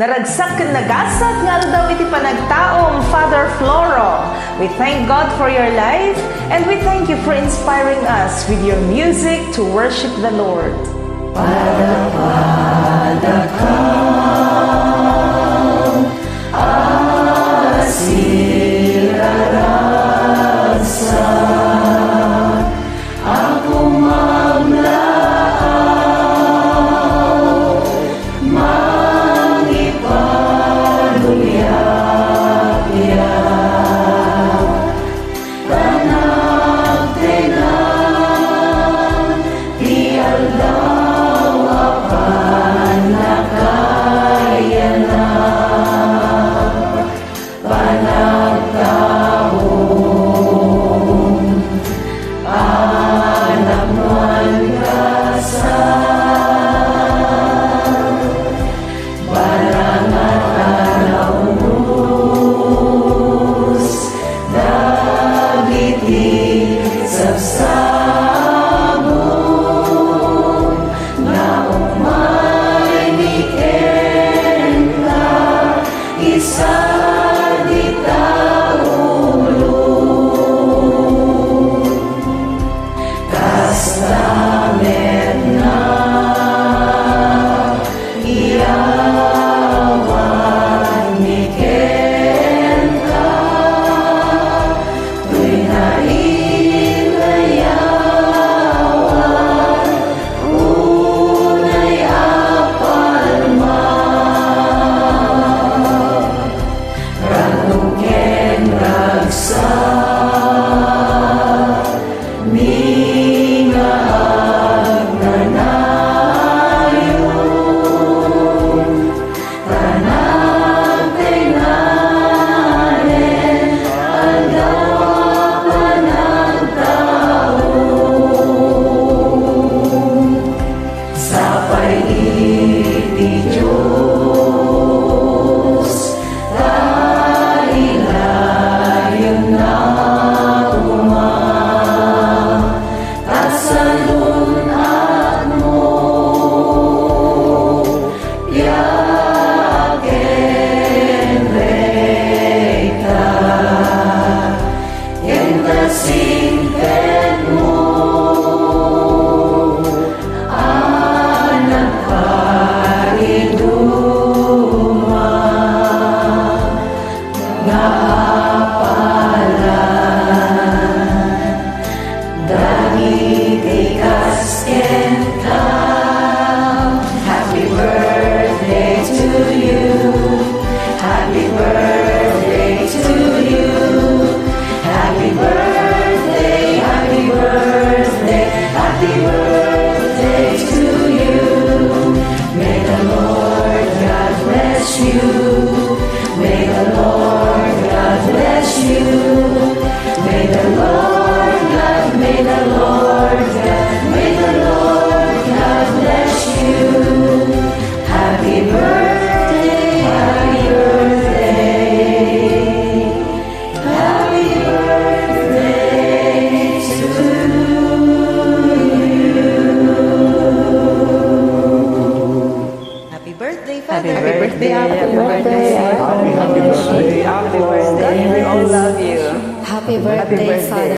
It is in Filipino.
Naragsak ken nagasat nga daw iti panagtaom, Father Floro. We thank God for your life and we thank you for inspiring us with your music to worship the Lord. PADAPADAKAM asiraragsak ako maglaaw mangipaluyak-yak panagtenan di aldaw apan nakayanan panagtaon anak man kasal balangan anawus dagiti sabsabon na umay niken ka isa di taulog kastamet na iyawan niken ka tuy nainayawan unay apalma ranungken ragsak minga agnanayon panagtenanen aldaw panagtaon sapay iti Diyos tailayon na uma kasalunat mo yaken reka yen kasingken mo anak pariduma nga apalan dagiti kasken ka. Happy birthday to you. Happy birthday to you. Happy birthday, happy birthday, happy birthday to you. May the Lord God bless you. May the Lord God bless you. May the Lord God, may the Lord God, may the Lord God bless you. Happy birthday, happy birthday, happy birthday to you. Happy birthday, Happy Father. birthday, Happy birthday. Happy birthday. We all love you. Happy birthday, Father.